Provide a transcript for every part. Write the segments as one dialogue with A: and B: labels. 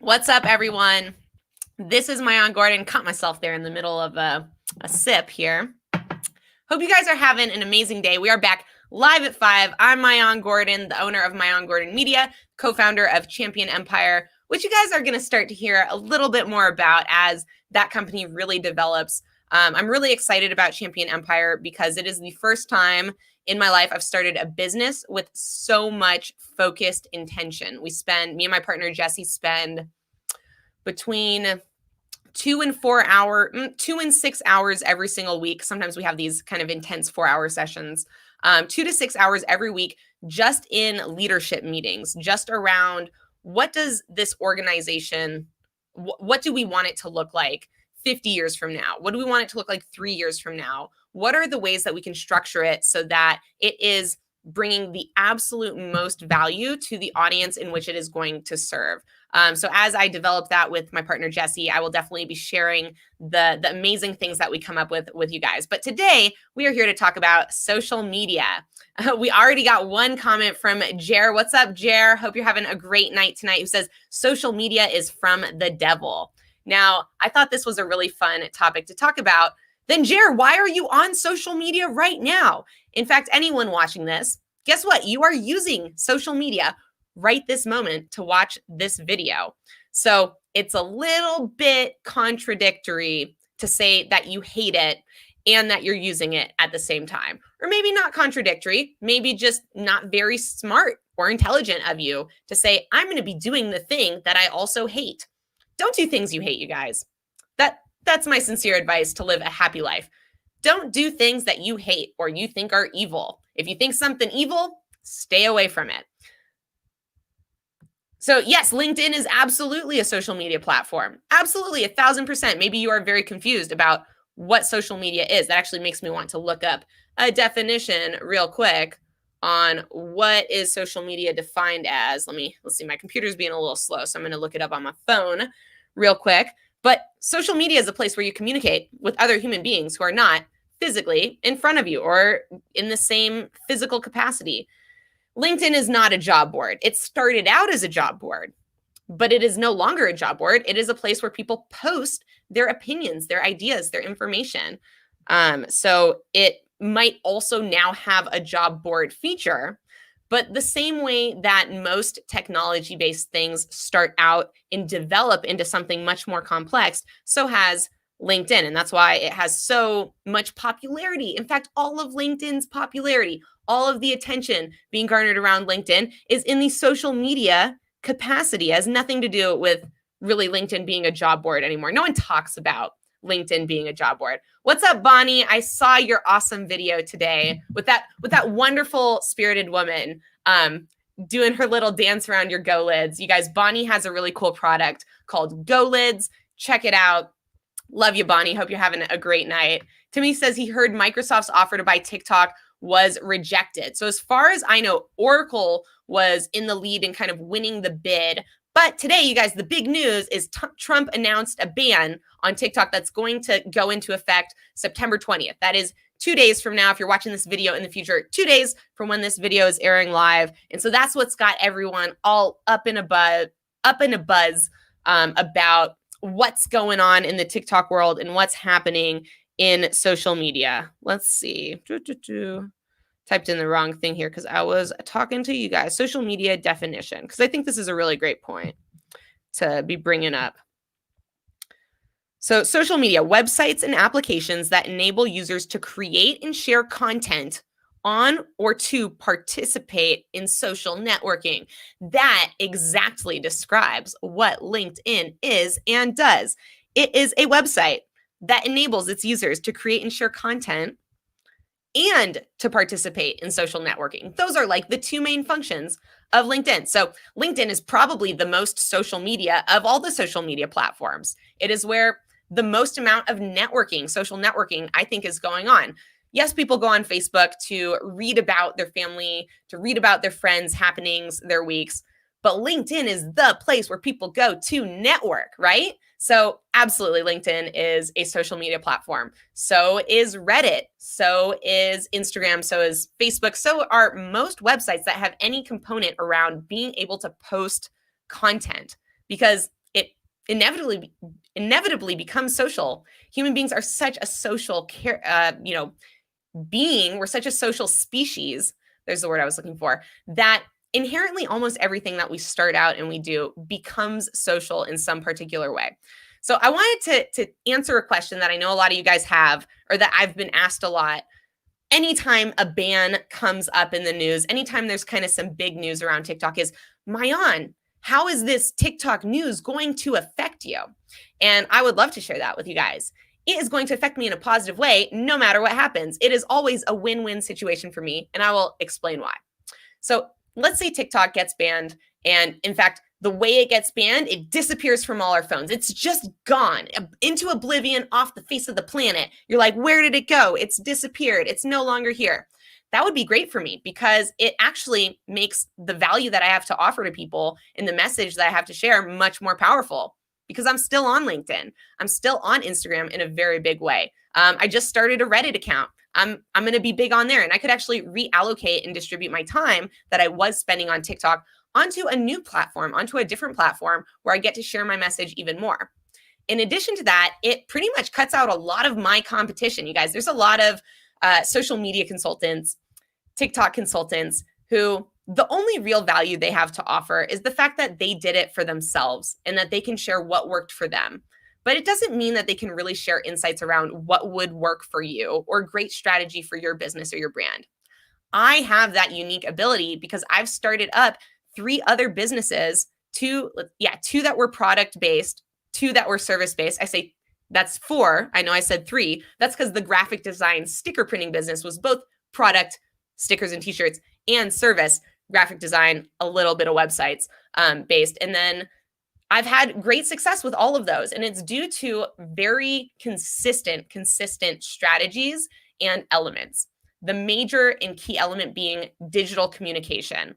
A: What's up, everyone? This is Mayan Gordon. Caught myself there in the middle of a sip here. Hope you guys are having an amazing day. We are back live at 5. I'm Mayan Gordon, the owner of Mayan Gordon Media, co-founder of Champion Empire, which you guys are going to start to hear a little bit more about as that company really develops. I'm really excited about Champion Empire because it is the first time in my life I've started a business with so much focused intention. Me and my partner Jesse spend between 2 and 6 hours every single week. Sometimes we have these kind of intense 4-hour sessions, 2 to 6 hours every week, just in leadership meetings, just around what does this organization, what do we want it to look like 50 years from now? What do we want it to look like 3 years from now? What are the ways that we can structure it so that it is bringing the absolute most value to the audience in which it is going to serve? So as I develop that with my partner, Jesse, I will definitely be sharing the amazing things that we come up with you guys. But today we are here to talk about social media. We already got one comment from Jer. What's up, Jer? Hope you're having a great night tonight. Who says social media is from the devil. Now, I thought this was a really fun topic to talk about. Then Jer, why are you on social media right now? In fact, anyone watching this, guess what? You are using social media right this moment to watch this video. So it's a little bit contradictory to say that you hate it and that you're using it at the same time. Or maybe not contradictory, maybe just not very smart or intelligent of you to say, I'm going to be doing the thing that I also hate. Don't do things you hate, you guys. That's my sincere advice to live a happy life. Don't do things that you hate or you think are evil. If you think something evil, stay away from it. So yes, LinkedIn is absolutely a social media platform. Absolutely, 1,000%. Maybe you are very confused about what social media is. That actually makes me want to look up a definition real quick on what is social media defined as. Let's see, my computer's being a little slow, so I'm going to look it up on my phone real quick. But social media is a place where you communicate with other human beings who are not physically in front of you or in the same physical capacity. LinkedIn is not a job board. It started out as a job board, but it is no longer a job board. It is a place where people post their opinions, their ideas, their information. So it might also now have a job board feature, but the same way that most technology-based things start out and develop into something much more complex, so has LinkedIn. And that's why it has so much popularity. In fact, all of LinkedIn's popularity, all of the attention being garnered around LinkedIn is in the social media capacity. It has nothing to do with really LinkedIn being a job board anymore. No one talks about LinkedIn being a job board. What's up, Bonnie? I saw your awesome video today with that wonderful spirited woman doing her little dance around your Go Lids. You guys, Bonnie has a really cool product called Go Lids. Check it out. Love you, Bonnie. Hope you're having a great night. Timmy says he heard Microsoft's offer to buy TikTok was rejected. So as far as I know, Oracle was in the lead and kind of winning the bid. But today, you guys, the big news is Trump announced a ban on TikTok that's going to go into effect September 20th. That is 2 days from now. If you're watching this video in the future, 2 days from when this video is airing live. And so that's what's got everyone all up in a buzz about what's going on in the TikTok world and what's happening in social media. Let's see. Typed in the wrong thing here because I was talking to you guys. Social media definition, because I think this is a really great point to be bringing up. So social media, websites and applications that enable users to create and share content on or to participate in social networking. That exactly describes what LinkedIn is and does. It is a website that enables its users to create and share content and to participate in social networking. Those are like the two main functions of LinkedIn. So LinkedIn is probably the most social media of all the social media platforms. It is where the most amount of networking, social networking, I think is going on. Yes, people go on Facebook to read about their family, to read about their friends' happenings, their weeks, but LinkedIn is the place where people go to network, right? So absolutely, LinkedIn is a social media platform. So is Reddit. So is Instagram. So is Facebook. So are most websites that have any component around being able to post content, because inevitably become social. Human beings are such a social being. We're such a social species. There's the word I was looking for. That inherently almost everything that we start out and we do becomes social in some particular way. So I wanted to answer a question that I know a lot of you guys have, or that I've been asked a lot. Anytime a ban comes up in the news, anytime there's kind of some big news around TikTok, is, Mayan, how is this TikTok news going to affect you? And I would love to share that with you guys. It is going to affect me in a positive way, no matter what happens. It is always a win-win situation for me, and I will explain why. So let's say TikTok gets banned, and in fact, the way it gets banned, it disappears from all our phones. It's just gone into oblivion, off the face of the planet. You're like, where did it go? It's disappeared. It's no longer here. That would be great for me, because it actually makes the value that I have to offer to people and the message that I have to share much more powerful, because I'm still on LinkedIn. I'm still on Instagram in a very big way. I just started a Reddit account. I'm going to be big on there, and I could actually reallocate and distribute my time that I was spending on TikTok onto a new platform, onto a different platform where I get to share my message even more. In addition to that, it pretty much cuts out a lot of my competition. You guys, there's a lot of social media consultants, TikTok consultants, who the only real value they have to offer is the fact that they did it for themselves and that they can share what worked for them. But it doesn't mean that they can really share insights around what would work for you or great strategy for your business or your brand. I have that unique ability because I've started up 3 other businesses, two that were product-based, 2 that were service-based. I say that's 4. I know I said 3. That's because the graphic design sticker printing business was both product, stickers and t-shirts, and service, graphic design, a little bit of websites based. And then I've had great success with all of those. And it's due to very consistent strategies and elements. The major and key element being digital communication.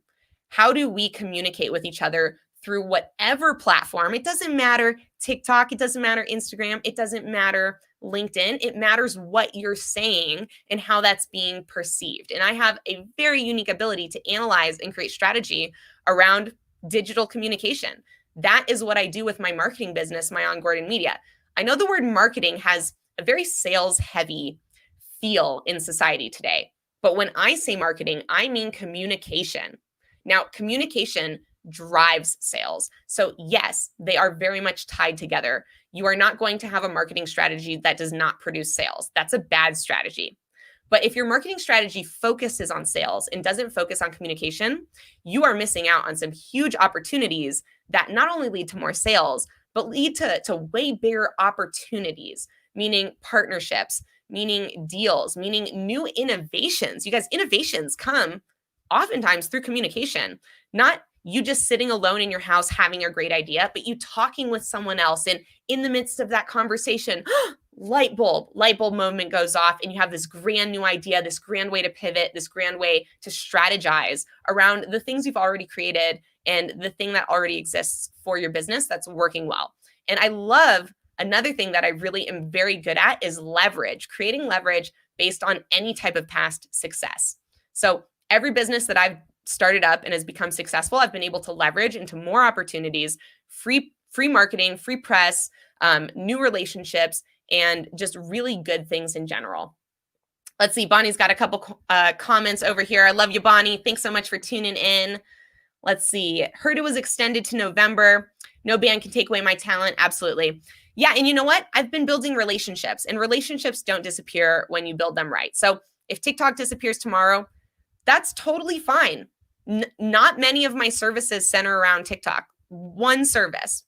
A: How do we communicate with each other through whatever platform? It doesn't matter TikTok, it doesn't matter Instagram, it doesn't matter LinkedIn. It matters what you're saying and how that's being perceived. And I have a very unique ability to analyze and create strategy around digital communication. That is what I do with my marketing business, Mayan Gordon Media. I know the word marketing has a very sales-heavy feel in society today, but when I say marketing, I mean communication. Now, communication drives sales. So yes, they are very much tied together. You are not going to have a marketing strategy that does not produce sales. That's a bad strategy. But if your marketing strategy focuses on sales and doesn't focus on communication, you are missing out on some huge opportunities that not only lead to more sales, but lead to way bigger opportunities, meaning partnerships, meaning deals, meaning new innovations. You guys, innovations come oftentimes through communication, not you just sitting alone in your house having a great idea, but you talking with someone else. And in the midst of that conversation, light bulb moment goes off, and you have this grand new idea, this grand way to pivot, this grand way to strategize around the things you've already created and the thing that already exists for your business that's working well. And I love another thing that I really am very good at is leverage, creating leverage based on any type of past success. So every business that I've started up and has become successful, I've been able to leverage into more opportunities, free marketing, free press, new relationships, and just really good things in general. Let's see, Bonnie's got a couple comments over here. I love you, Bonnie. Thanks so much for tuning in. Let's see. Heard it was extended to November. No ban can take away my talent. Absolutely. Yeah, and you know what? I've been building relationships, and relationships don't disappear when you build them right. So if TikTok disappears tomorrow, that's totally fine. Not many of my services center around TikTok. One service,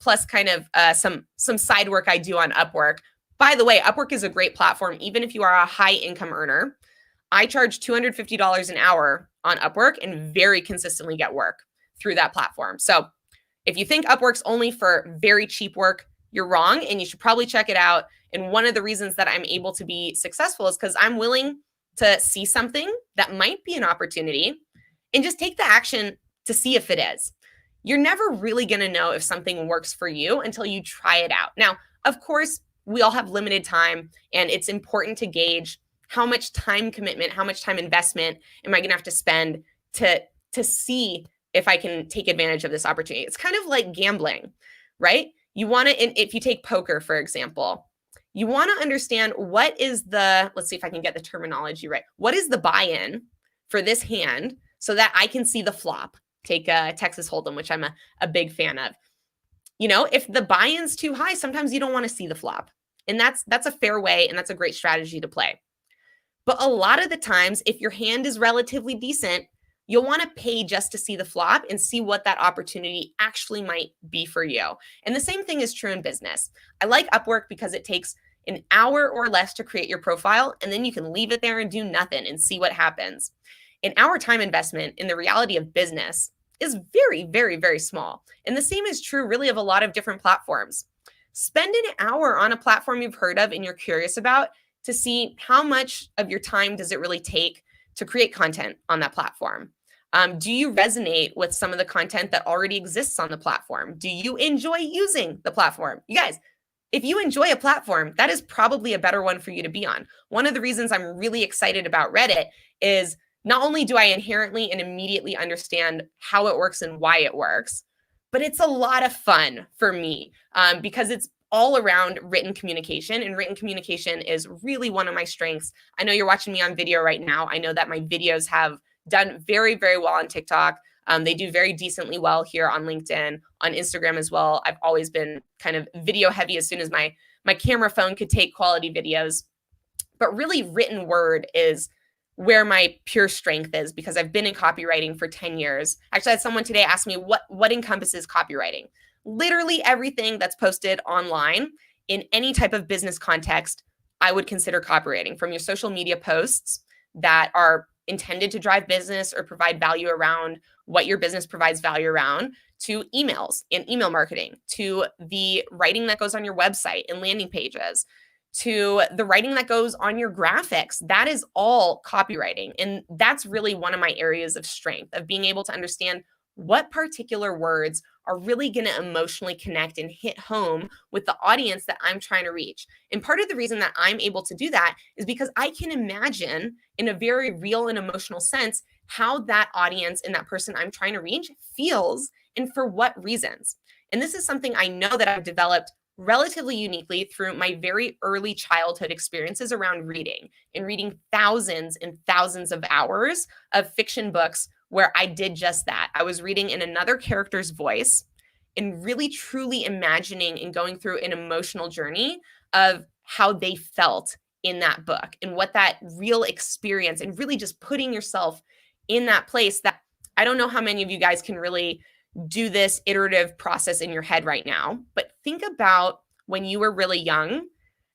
A: plus kind of some side work I do on Upwork. By the way, Upwork is a great platform, even if you are a high income earner. I charge $250 an hour on Upwork and very consistently get work through that platform. So if you think Upwork's only for very cheap work, you're wrong, and you should probably check it out. And one of the reasons that I'm able to be successful is because I'm willing to see something that might be an opportunity and just take the action to see if it is. You're never really going to know if something works for you until you try it out. Now, of course, we all have limited time, and it's important to gauge how much time commitment, how much time investment am I going to have to spend to see if I can take advantage of this opportunity. It's kind of like gambling, right? You want to, if you take poker, for example, you want to understand what is let's see if I can get the terminology right. What is the buy-in for this hand so that I can see the flop? Take Texas Hold'em, which I'm a big fan of. If the buy-in's too high, sometimes you don't want to see the flop. And that's a fair way, and that's a great strategy to play. But a lot of the times, if your hand is relatively decent, you'll want to pay just to see the flop and see what that opportunity actually might be for you. And the same thing is true in business. I like Upwork because it takes an hour or less to create your profile, and then you can leave it there and do nothing and see what happens. An hour time investment in the reality of business is very, very, very small. And the same is true really of a lot of different platforms. Spend an hour on a platform you've heard of and you're curious about to see how much of your time does it really take to create content on that platform. Do you resonate with some of the content that already exists on the platform? Do you enjoy using the platform? You guys, if you enjoy a platform, that is probably a better one for you to be on. One of the reasons I'm really excited about Reddit is not only do I inherently and immediately understand how it works and why it works, but it's a lot of fun for me because it's all around written communication, and written communication is really one of my strengths. I know you're watching me on video right now. I know that my videos have done very, very well on TikTok. They do very decently well here on LinkedIn, on Instagram as well. I've always been kind of video heavy as soon as my camera phone could take quality videos. But really, written word is where my pure strength is because I've been in copywriting for 10 years. Actually, I had someone today ask me what encompasses copywriting. Literally everything that's posted online in any type of business context, I would consider copywriting, from your social media posts that are intended to drive business or provide value around what your business provides value around, to emails and email marketing, to the writing that goes on your website and landing pages, to the writing that goes on your graphics. That is all copywriting. And that's really one of my areas of strength, of being able to understand what particular words are really going to emotionally connect and hit home with the audience that I'm trying to reach. And part of the reason that I'm able to do that is because I can imagine in a very real and emotional sense how that audience and that person I'm trying to reach feels and for what reasons. And this is something I know that I've developed relatively uniquely through my very early childhood experiences around reading, and reading thousands and thousands of hours of fiction books where I did just that. I was reading in another character's voice and really truly imagining and going through an emotional journey of how they felt in that book and what that real experience, and really just putting yourself in that place. That I don't know how many of you guys can really do this iterative process in your head right now, but think about when you were really young,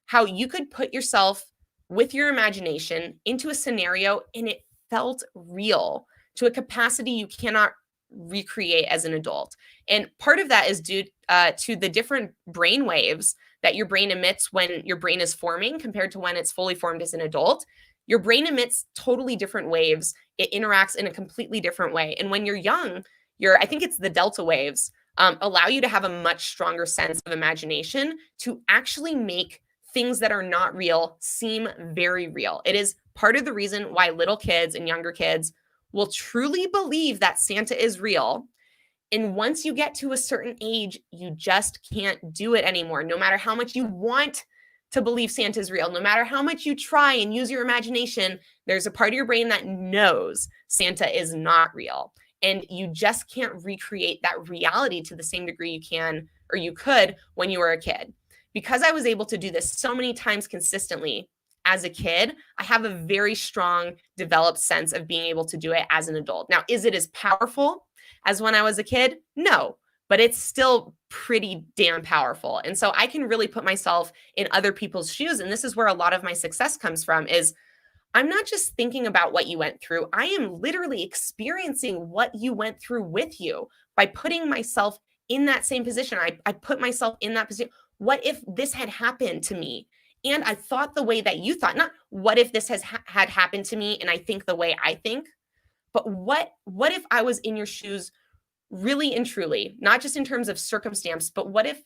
A: how you could put yourself with your imagination into a scenario and it felt real to a capacity you cannot recreate as an adult. And part of that is due to the different brain waves that your brain emits when your brain is forming compared to when it's fully formed as an adult. Your brain emits totally different waves. It interacts in a completely different way. And when you're young, I think it's the delta waves, allow you to have a much stronger sense of imagination to actually make things that are not real seem very real. It is part of the reason why little kids and younger kids will truly believe that Santa is real. And once you get to a certain age, you just can't do it anymore. No matter how much you want to believe Santa is real, no matter how much you try and use your imagination, there's a part of your brain that knows Santa is not real. And you just can't recreate that reality to the same degree you can, or you could, when you were a kid. Because I was able to do this so many times consistently as a kid, I have a very strong developed sense of being able to do it as an adult. Now, is it as powerful as when I was a kid? No, but it's still pretty damn powerful. And so I can really put myself in other people's shoes. And this is where a lot of my success comes from, is I'm not just thinking about what you went through. I am literally experiencing what you went through with you by putting myself in that same position. I put myself in that position. What if this had happened to me? And I thought the way that you thought, not what if this had happened to me and I think the way I think, but what if I was in your shoes really and truly, not just in terms of circumstance, but what if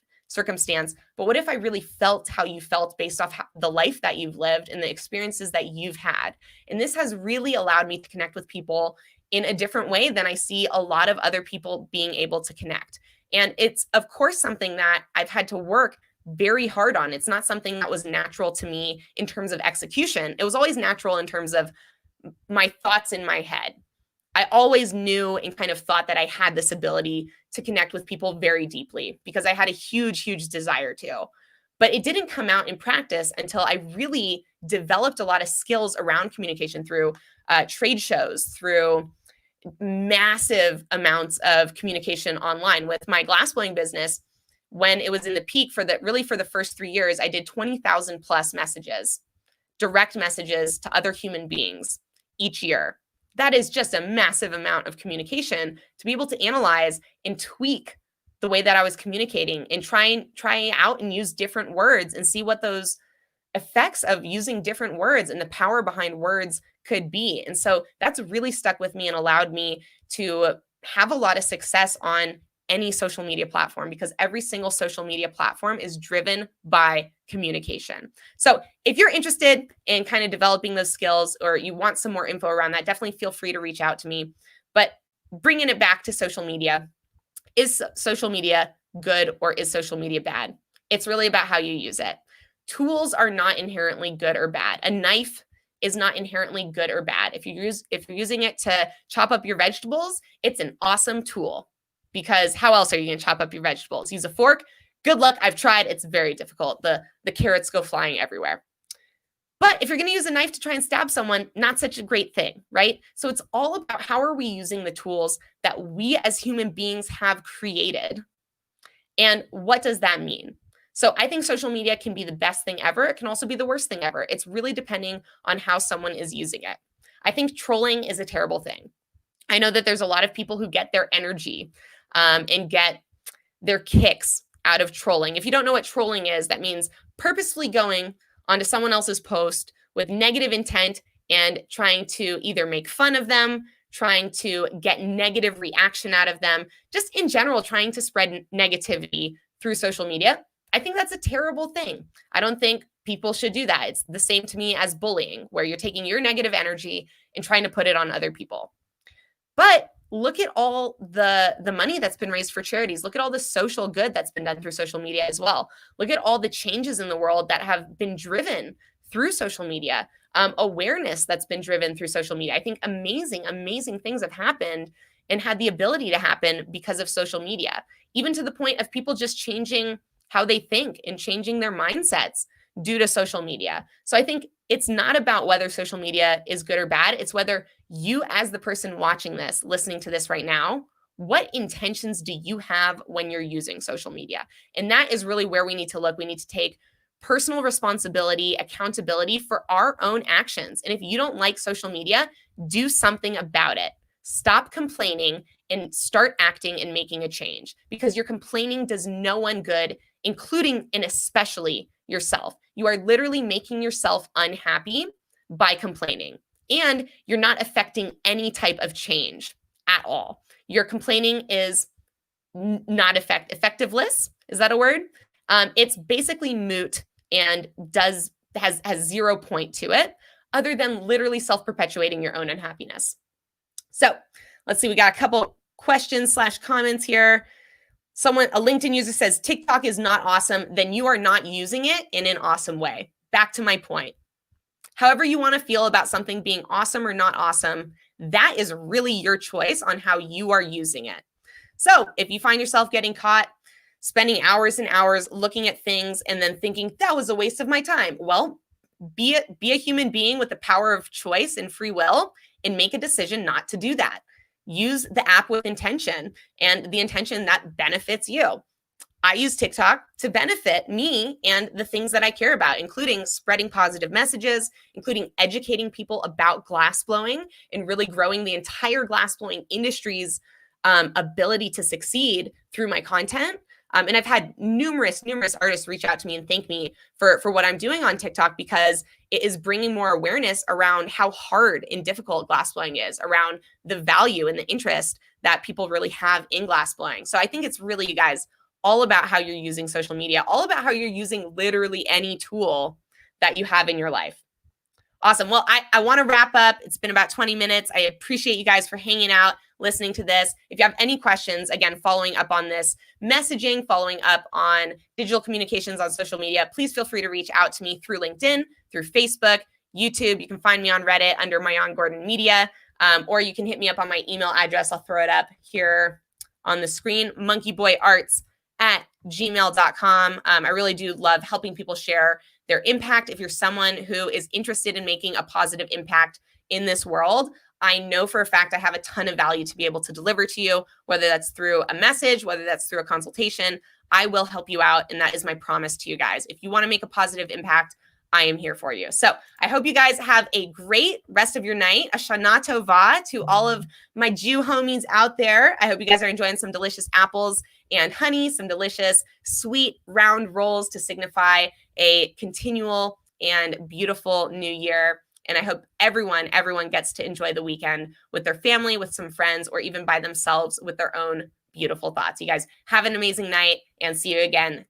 A: I really felt how you felt based off the life that you've lived and the experiences that you've had. And this has really allowed me to connect with people in a different way than I see a lot of other people being able to connect. And it's, of course, something that I've had to work very hard on. It's not something that was natural to me in terms of execution. It was always natural in terms of my thoughts in my head. I always knew and kind of thought that I had this ability to connect with people very deeply because I had a huge, huge desire to. But it didn't come out in practice until I really developed a lot of skills around communication through trade shows, through massive amounts of communication online. With my glassblowing business, when it was in the peak for the first 3 years, I did 20,000 plus messages, direct messages to other human beings each year. That is just a massive amount of communication to be able to analyze and tweak the way that I was communicating and try out and use different words and see what those effects of using different words and the power behind words could be. And so that's really stuck with me and allowed me to have a lot of success on any social media platform, because every single social media platform is driven by communication. So if you're interested in kind of developing those skills, or you want some more info around that, definitely feel free to reach out to me. But bringing it back to social media, is social media good or is social media bad? It's really about how you use it. Tools are not inherently good or bad. A knife is not inherently good or bad. If you're using it to chop up your vegetables, it's an awesome tool, because how else are you going to chop up your vegetables? Use a fork. Good luck. I've tried. It's very difficult. The carrots go flying everywhere. But if you're going to use a knife to try and stab someone, not such a great thing, right? So it's all about how are we using the tools that we as human beings have created, and what does that mean? So I think social media can be the best thing ever. It can also be the worst thing ever. It's really depending on how someone is using it. I think trolling is a terrible thing. I know that there's a lot of people who get their energy and get their kicks out of trolling. If you don't know what trolling is, that means purposefully going onto someone else's post with negative intent and trying to either make fun of them, trying to get negative reaction out of them, just in general, trying to spread negativity through social media. I think that's a terrible thing. I don't think people should do that. It's the same to me as bullying, where you're taking your negative energy and trying to put it on other people. But look at all the money that's been raised for charities. Look at all the social good that's been done through social media as well. Look at all the changes in the world that have been driven through social media, awareness that's been driven through social media. I think amazing, amazing things have happened and had the ability to happen because of social media, even to the point of people just changing how they think and changing their mindsets due to social media. So I think it's not about whether social media is good or bad. It's whether you, as the person watching this, listening to this right now, what intentions do you have when you're using social media? And that is really where we need to look. We need to take personal responsibility, accountability for our own actions. And if you don't like social media, do something about it. Stop complaining and start acting and making a change, because your complaining does no one good, including and especially yourself. You are literally making yourself unhappy by complaining, and you're not affecting any type of change at all. Your complaining is not effectiveless. Is that a word? It's basically moot and has 0 point to it, other than literally self-perpetuating your own unhappiness. So let's see, we got a couple questions/comments here. A LinkedIn user says, TikTok is not awesome, then you are not using it in an awesome way. Back to my point. However you want to feel about something being awesome or not awesome, that is really your choice on how you are using it. So if you find yourself getting caught spending hours and hours looking at things and then thinking that was a waste of my time, well, be a human being with the power of choice and free will and make a decision not to do that. Use the app with intention, and the intention that benefits you. I use TikTok to benefit me and the things that I care about, including spreading positive messages, including educating people about glassblowing and really growing the entire glassblowing industry's ability to succeed through my content. And I've had numerous artists reach out to me and thank me for what I'm doing on TikTok, because it is bringing more awareness around how hard and difficult glassblowing is, around the value and the interest that people really have in glassblowing. So I think it's really, you guys, all about how you're using social media, all about how you're using literally any tool that you have in your life. Awesome. Well, I want to wrap up. It's been about 20 minutes. I appreciate you guys for hanging out. listening to this. If you have any questions, again, following up on this messaging, following up on digital communications on social media, please feel free to reach out to me through LinkedIn, through Facebook, YouTube. You can find me on Reddit under Mayan Gordon Media, or you can hit me up on my email address. I'll throw it up here on the screen, monkeyboyarts@gmail.com. I really do love helping people share their impact. If you're someone who is interested in making a positive impact in this world, I know for a fact I have a ton of value to be able to deliver to you, whether that's through a message, whether that's through a consultation. I will help you out, and that is my promise to you guys. If you want to make a positive impact, I am here for you. So I hope you guys have a great rest of your night. A Shana Tova to all of my Jew homies out there. I hope you guys are enjoying some delicious apples and honey, some delicious sweet round rolls to signify a continual and beautiful new year. And I hope everyone gets to enjoy the weekend with their family, with some friends, or even by themselves with their own beautiful thoughts. You guys have an amazing night, and see you again tomorrow.